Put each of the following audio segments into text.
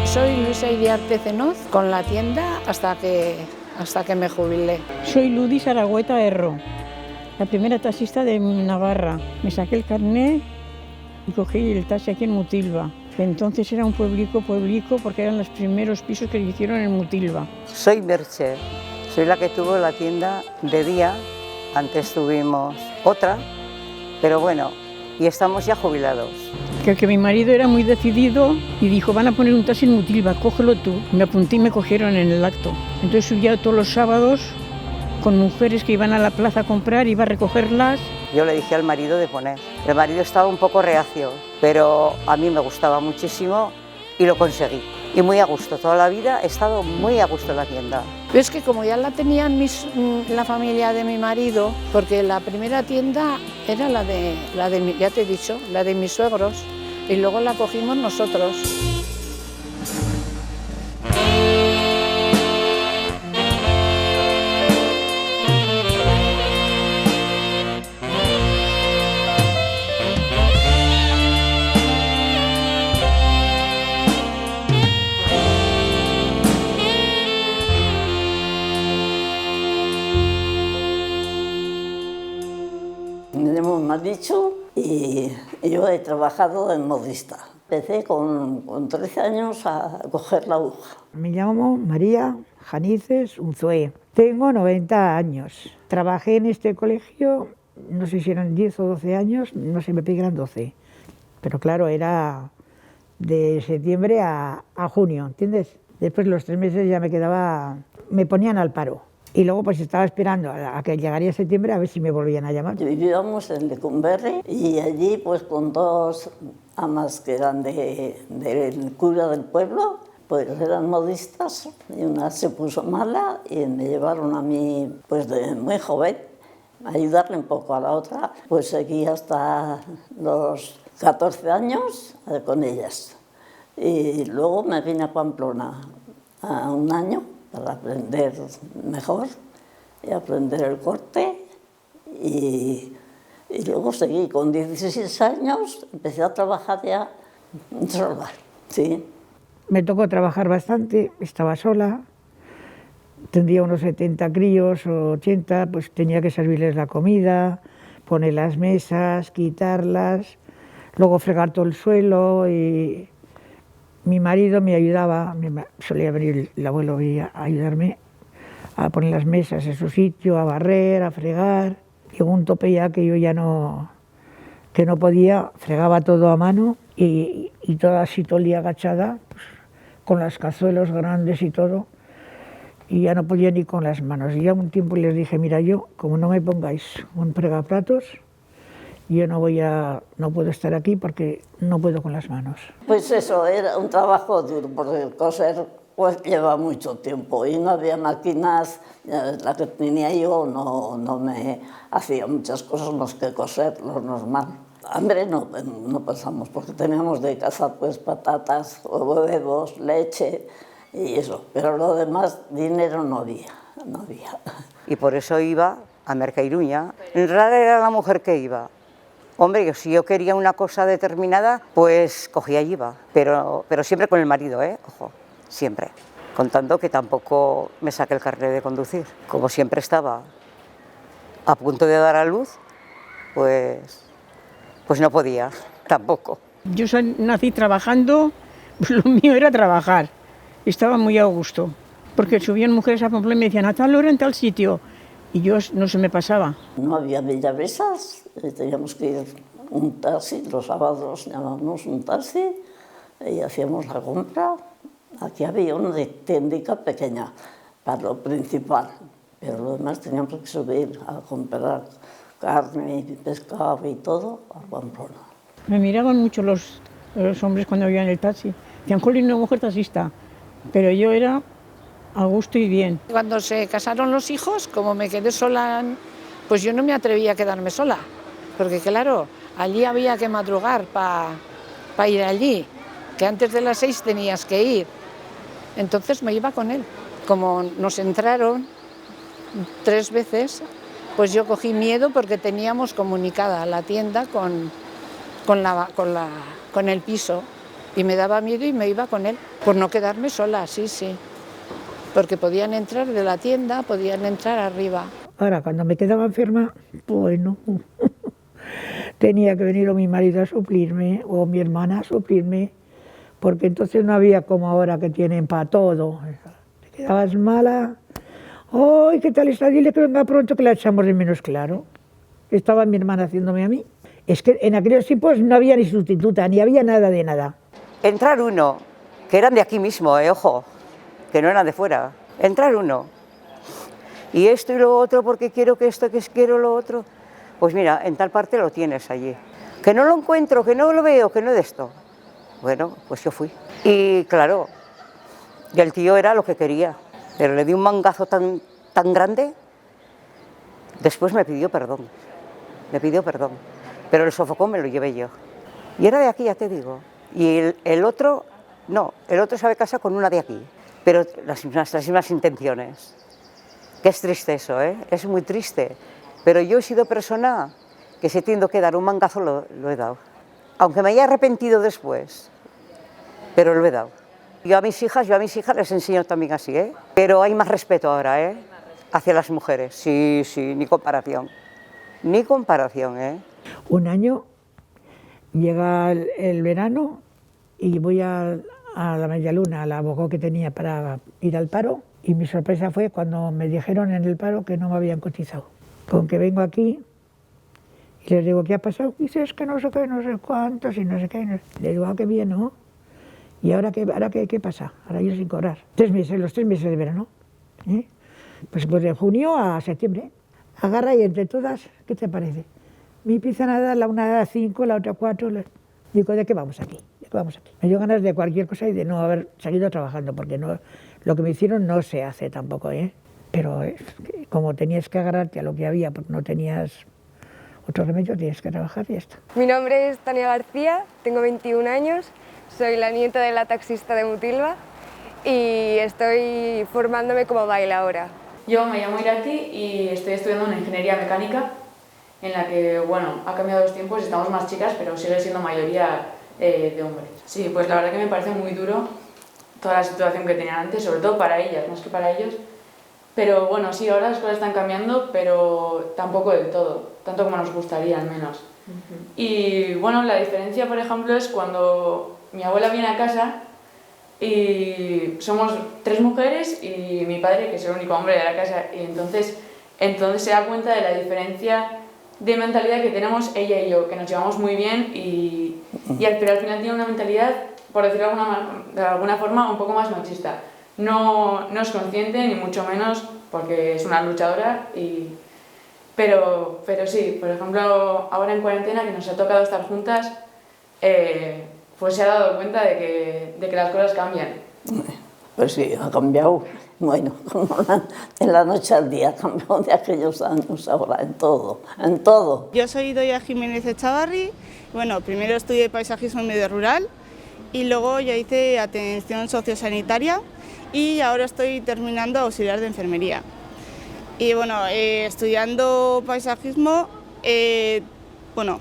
Soy Luisa Iriarte Cenoz, con la tienda hasta que me jubilé. Soy Ludis Aragüeta Erro, la primera taxista de Navarra. Me saqué el carnet y cogí el taxi aquí en Mutilva. Entonces era un pueblico porque eran los primeros pisos que hicieron en Mutilva. Soy Merche, soy la que tuvo la tienda de día. Antes tuvimos otra, pero bueno, y estamos ya jubilados. Que mi marido era muy decidido y dijo, van a poner un taxi en Mutilva, cógelo tú. Me apunté y me cogieron en el acto. Entonces subía todos los sábados con mujeres que iban a la plaza a comprar, iba a recogerlas. Yo le dije al marido de poner. El marido estaba un poco reacio, pero a mí me gustaba muchísimo y lo conseguí. Y muy a gusto, toda la vida he estado muy a gusto en la tienda. Pero es que como ya la tenían la familia de mi marido, porque la primera tienda era ya te he dicho, la de mis suegros, y luego la cogimos nosotros. Me llamo Marichu y yo he trabajado en modista. Empecé con 13 años a coger la aguja. Me llamo María Janices Unzué. Tengo 90 años. Trabajé en este colegio, no sé si eran 10 o 12 años, no sé, me pedirán 12. Pero claro, era de septiembre a junio, ¿entiendes? Después los 3 meses ya me ponían al paro. Y luego pues estaba esperando a que llegaría septiembre a ver si me volvían a llamar. Vivíamos en Lecumberri y allí pues con 2 amas que eran del cura del pueblo, pues eran modistas y una se puso mala y me llevaron a mí pues de muy joven a ayudarle un poco, a la otra pues seguí hasta los 14 años con ellas. Y luego me vine a Pamplona a un año para aprender mejor y aprender el corte y luego seguí con 16 años, empecé a trabajar ya sola, sí. Me tocó trabajar bastante, estaba sola, tendría unos 70 críos o 80, pues tenía que servirles la comida, poner las mesas, quitarlas, luego fregar todo el suelo y mi marido me ayudaba, solía venir el abuelo a ayudarme a poner las mesas en su sitio, a barrer, a fregar. Llegó un tope ya que yo ya no podía, fregaba todo a mano y toda así todo el día agachada, pues, con las cazuelos grandes y todo, y ya no podía ni con las manos. Y ya un tiempo les dije, mira, yo, como no me pongáis un fregaplatos, yo no puedo estar aquí porque no puedo con las manos. Pues eso, era un trabajo duro, porque el coser pues lleva mucho tiempo y no había máquinas, la que tenía yo no me hacía muchas cosas más que coser, lo normal. Hambre no pasamos, porque teníamos de casa pues patatas, huevos, leche y eso, pero lo demás, dinero no había. Y por eso iba a Mercairuña. Rara era la mujer que iba. Hombre, si yo quería una cosa determinada, pues cogía y iba, pero siempre con el marido, ojo, siempre. Contando que tampoco me saqué el carnet de conducir. Como siempre estaba a punto de dar a luz, pues no podía, tampoco. Yo nací trabajando, pues lo mío era trabajar. Estaba muy a gusto, porque subían mujeres a Pamplona y me decían, a tal hora en tal sitio, y yo no se me pasaba. No había bellavesas, teníamos que ir un taxi, los sábados llamábamos un taxi y hacíamos la compra. Aquí había una tiendica pequeña para lo principal, pero lo demás teníamos que subir a comprar carne, pescado y todo a Pamplona. Me miraban mucho los hombres cuando iban en el taxi. Decían, Jolín, una mujer taxista, pero yo era a gusto y bien. Cuando se casaron los hijos, como me quedé sola, pues yo no me atrevía a quedarme sola, porque claro, allí había que madrugar para ir allí. que antes de las 6 tenías que ir. Entonces me iba con él. Como nos entraron 3 veces, pues yo cogí miedo porque teníamos comunicada la tienda con el piso y me daba miedo y me iba con él, por no quedarme sola, sí, porque podían entrar de la tienda, podían entrar arriba. Ahora, cuando me quedaba enferma, pues no, tenía que venir o mi marido a suplirme o mi hermana a suplirme, porque entonces no había como ahora que tienen para todo. Te quedabas mala, ¡ay, qué tal está! Dile que venga pronto, que la echamos de menos, claro. Estaba mi hermana haciéndome a mí. Es que en aquellos tiempos no había ni sustituta, ni había nada de nada. Entrar uno, que eran de aquí mismo, ojo, que no eran de fuera. Entrar uno. Y esto y lo otro, porque quiero que esto, que quiero lo otro. Pues mira, en tal parte lo tienes allí. Que no lo encuentro, que no lo veo, que no de esto. Bueno, pues yo fui. Y claro, y el tío era lo que quería, pero le di un mangazo tan grande. Después me pidió perdón, pero el sofocón me lo llevé yo. Y era de aquí, ya te digo. Y el otro, no, el otro se había casado con una de aquí, pero las mismas intenciones. Que es triste eso, es muy triste. Pero yo he sido persona que si tengo que dar un mangazo lo he dado. Aunque me haya arrepentido después, pero lo he dado. Yo a mis hijas les enseño también así, Pero hay más respeto ahora, hacia las mujeres. Sí, ni comparación. Ni comparación, Un año llega el verano y voy a la media luna, al abogado que tenía para ir al paro, y mi sorpresa fue cuando me dijeron en el paro que no me habían cotizado. Con que vengo aquí y les digo, ¿qué ha pasado? Y dice, es que no sé qué, no sé cuántos y no sé qué. Le digo, qué bien, ¿no? ¿Y ahora qué pasa? Ahora yo sin cobrar. Los 3 meses de verano. Pues de junio a septiembre. Agarra y entre todas, ¿qué te parece? Me empiezan a dar la una da 5, la otra 4. Digo, ¿de qué vamos aquí? Me dio ganas de cualquier cosa y de no haber seguido trabajando, porque no, lo que me hicieron no se hace tampoco, Pero como tenías que agarrarte a lo que había, porque no tenías otro remedio, tienes que trabajar y ya está. Mi nombre es Tania García, tengo 21 años, soy la nieta de la taxista de Mutilva y estoy formándome como bailaora. Yo me llamo Irati y estoy estudiando una ingeniería mecánica en la que, bueno, ha cambiado los tiempos, estamos más chicas, pero sigue siendo mayoría de hombres. Sí, pues la verdad que me parece muy duro toda la situación que tenían antes, sobre todo para ellas, más que para ellos. Pero bueno, sí, ahora las cosas están cambiando, pero tampoco del todo, tanto como nos gustaría al menos. Y bueno, la diferencia, por ejemplo, es cuando mi abuela viene a casa y somos 3 mujeres y mi padre, que es el único hombre de la casa, y entonces se da cuenta de la diferencia de mentalidad que tenemos ella y yo, que nos llevamos muy bien pero al final tiene una mentalidad, por decirlo de alguna forma, un poco más machista. No es consciente, ni mucho menos, porque es una luchadora, pero sí, por ejemplo, ahora en cuarentena, que nos ha tocado estar juntas, pues se ha dado cuenta de que las cosas cambian. Pues sí, ha cambiado, bueno, como de la noche al día, ha cambiado de aquellos años ahora, en todo. Yo soy Doya Jiménez Echavarri, bueno, primero estudié paisajismo en medio rural y luego ya hice atención sociosanitaria y ahora estoy terminando auxiliar de enfermería. Y bueno, estudiando paisajismo, bueno,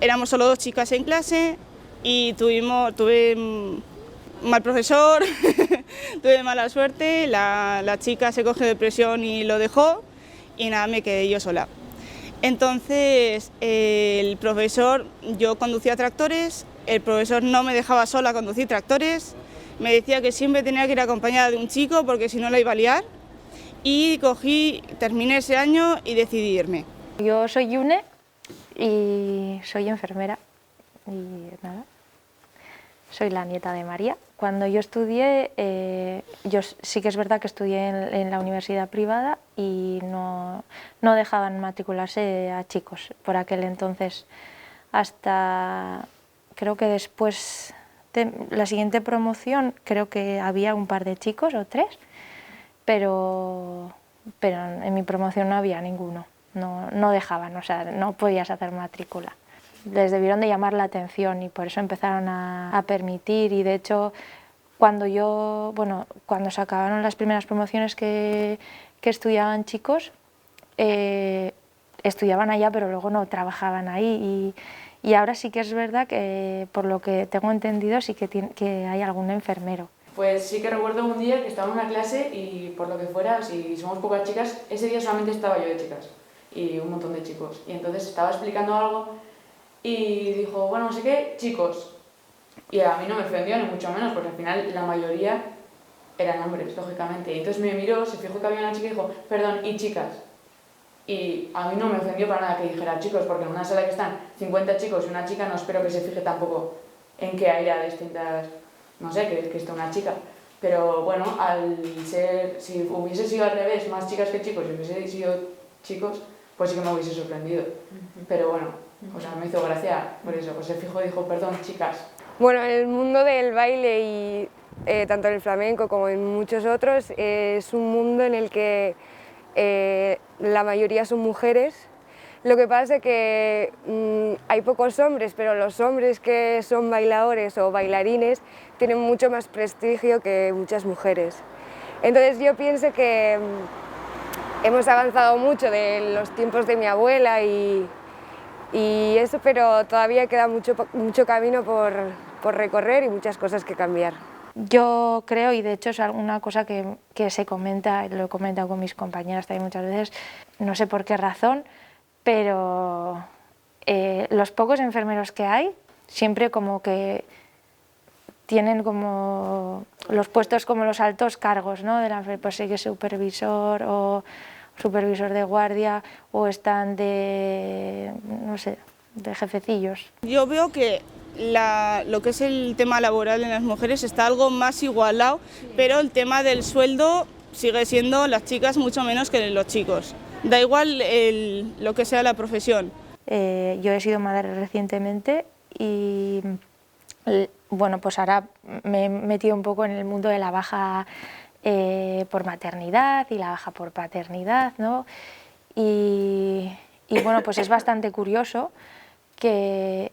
éramos solo 2 chicas en clase y tuve mal profesor, tuve mala suerte, la chica se cogió depresión y lo dejó y nada, me quedé yo sola. Entonces el profesor, yo conducía tractores, el profesor no me dejaba sola conducir tractores, me decía que siempre tenía que ir acompañada de un chico porque si no la iba a liar y terminé ese año y decidí irme. Yo soy Yune y soy enfermera y nada, soy la nieta de María. Cuando yo estudié, yo sí que es verdad que estudié en la universidad privada y no dejaban matricularse a chicos por aquel entonces, hasta creo que después de la siguiente promoción creo que había un par de chicos o 3, pero en mi promoción no había ninguno, no dejaban, o sea, no podías hacer matrícula. les debieron de llamar la atención y por eso empezaron a permitir. Y de hecho, cuando se acabaron las primeras promociones que estudiaban chicos, estudiaban allá pero luego no trabajaban ahí y ahora sí que es verdad que, por lo que tengo entendido, sí que hay algún enfermero. Pues sí que recuerdo un día que estaba en una clase y por lo que fuera, si somos pocas chicas, ese día solamente estaba yo de chicas y un montón de chicos. Y entonces estaba explicando algo y dijo, bueno, no sé qué, chicos. Y a mí no me ofendió ni mucho menos, porque al final la mayoría eran hombres, lógicamente. Y entonces me miró, se fijó que había una chica y dijo, perdón, ¿y chicas? Y a mí no me ofendió para nada que dijera chicos, porque en una sala que están 50 chicos y una chica no espero que se fije tampoco en que haya distintas, no sé, que esté una chica. Pero bueno, si hubiese sido al revés, más chicas que chicos, y hubiese sido chicos, pues sí que me hubiese sorprendido. Pero bueno, o sea, me hizo gracia por eso, pues se fijó y dijo, perdón, chicas. Bueno, el mundo del baile y tanto en el flamenco como en muchos otros es un mundo en el que la mayoría son mujeres. Lo que pasa es que hay pocos hombres, pero los hombres que son bailadores o bailarines tienen mucho más prestigio que muchas mujeres. Entonces yo pienso que hemos avanzado mucho de los tiempos de mi abuela y eso, pero todavía queda mucho camino por recorrer y muchas cosas que cambiar. Yo creo, y de hecho es una cosa que se comenta, lo he comentado con mis compañeras también muchas veces, no sé por qué razón, pero los pocos enfermeros que hay, siempre como que tienen como los puestos como los altos cargos, ¿no? Pues sí que supervisor o supervisor de guardia o están no sé, de jefecillos. Yo veo que lo que es el tema laboral en las mujeres está algo más igualado, pero el tema del sueldo sigue siendo las chicas mucho menos que los chicos. Da igual lo que sea la profesión. Yo he sido madre recientemente y bueno, pues ahora me he metido un poco en el mundo de la baja por maternidad y la baja por paternidad, ¿no? Y bueno, pues es bastante curioso que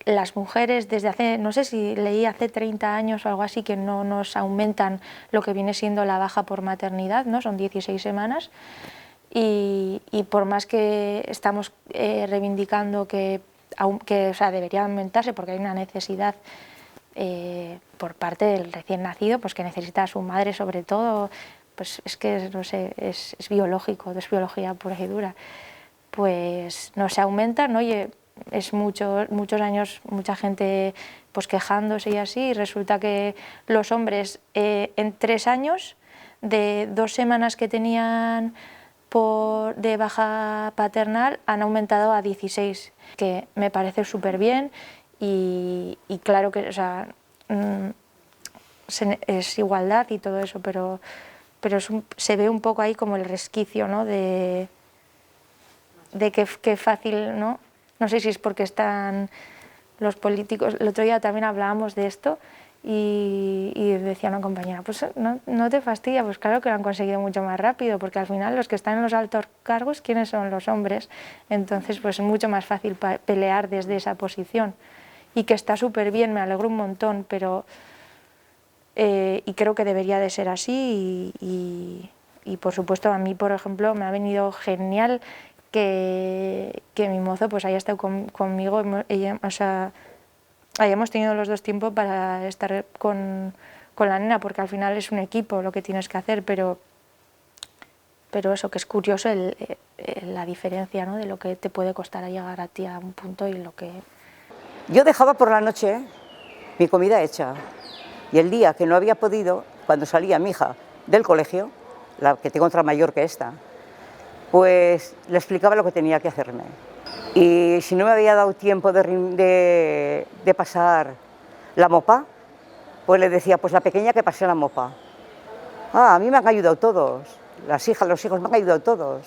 las mujeres desde hace, no sé si leí hace 30 años o algo así, que no nos aumentan lo que viene siendo la baja por maternidad, ¿no? Son 16 semanas y por más que estamos reivindicando que o sea, debería aumentarse porque hay una necesidad por parte del recién nacido, pues que necesita a su madre sobre todo, pues es que no sé, es biológico, es biología pura y dura, pues no se aumenta, ¿no? Oye, es muchos años mucha gente pues quejándose y así, y resulta que los hombres en 3 años, de 2 semanas que tenían de baja paternal, han aumentado a 16, que me parece súper bien y claro que, o sea, es igualdad y todo eso, pero se ve un poco ahí como el resquicio, ¿no? de que fácil, ¿no? No sé si es porque están los políticos, el otro día también hablábamos de esto y decía una compañera, pues no te fastidia, pues claro que lo han conseguido mucho más rápido, porque al final los que están en los altos cargos, ¿quiénes son? Los hombres, entonces pues es mucho más fácil pelear desde esa posición y que está súper bien, me alegro un montón, pero y creo que debería de ser así y por supuesto a mí, por ejemplo, me ha venido genial que mi mozo pues haya estado conmigo, o sea, hayamos tenido los dos tiempos para estar con la nena, porque al final es un equipo lo que tienes que hacer, pero eso, que es curioso la diferencia, ¿no? De lo que te puede costar llegar a ti a un punto y lo que... Yo dejaba por la noche mi comida hecha y el día que no había podido, cuando salía mi hija del colegio, la que tengo otra mayor que esta, pues le explicaba lo que tenía que hacerme. Y si no me había dado tiempo de pasar la mopa, pues le decía, pues la pequeña que pase la mopa. Ah, a mí me han ayudado todos, las hijas, los hijos me han ayudado todos.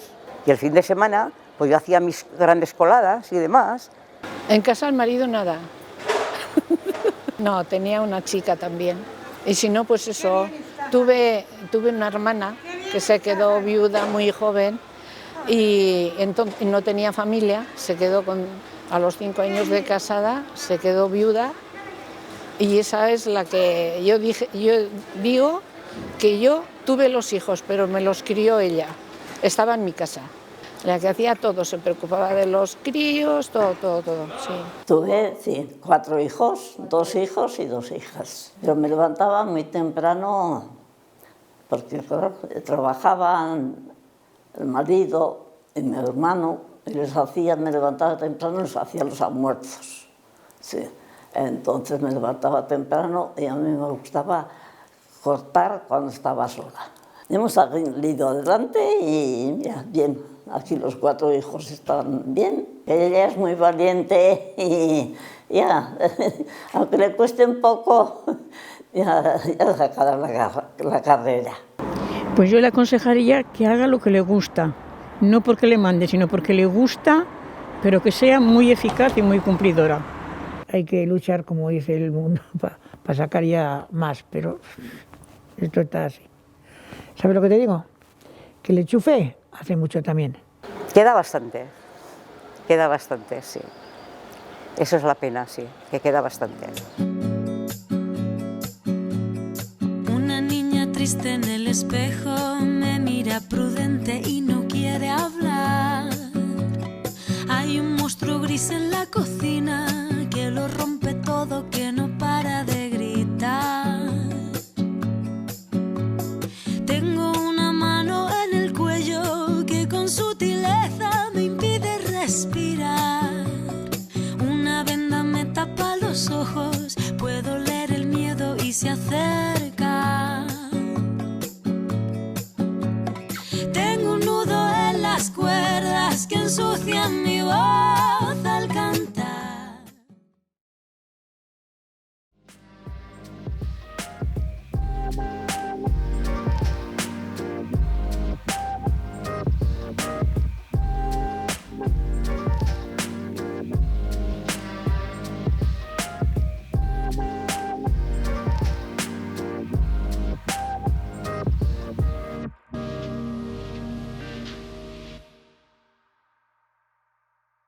Y el fin de semana, pues yo hacía mis grandes coladas y demás. En casa el marido nada. No, tenía una chica también. Y si no, pues eso, tuve una hermana que se quedó viuda muy joven y entonces no tenía familia, se quedó A los 5 años de casada se quedó viuda y esa es la que yo digo que yo tuve los hijos, pero me los crió ella. Estaba en mi casa. La que hacía todo, se preocupaba de los críos, todo, sí. Tuve 4 hijos, 2 hijos y 2 hijas. Pero me levantaba muy temprano porque claro, trabajaban el marido y mi hermano y me levantaba temprano y les hacía los almuerzos. Sí. Entonces me levantaba temprano y a mí me gustaba cortar cuando estaba sola. Hemos salido adelante y ya, bien. Aquí los 4 hijos están bien. Ella es muy valiente y ya, aunque le cueste un poco, ya sacará la carrera. Pues yo le aconsejaría que haga lo que le gusta, no porque le mande, sino porque le gusta, pero que sea muy eficaz y muy cumplidora. Hay que luchar, como dice el mundo, para sacar ya más, pero esto está así. ¿Sabes lo que te digo? Que le enchufe hace mucho también. Queda bastante, sí. Eso es la pena, sí, que queda bastante. Una niña triste en el espejo me mira prudente y no quiere hablar. Hay un monstruo gris en la cocina que lo rompe todo, que no para de gritar. Tengo una mano en el cuello que con sutileza me impide respirar. Una venda me tapa los ojos, puedo leer el miedo y se hace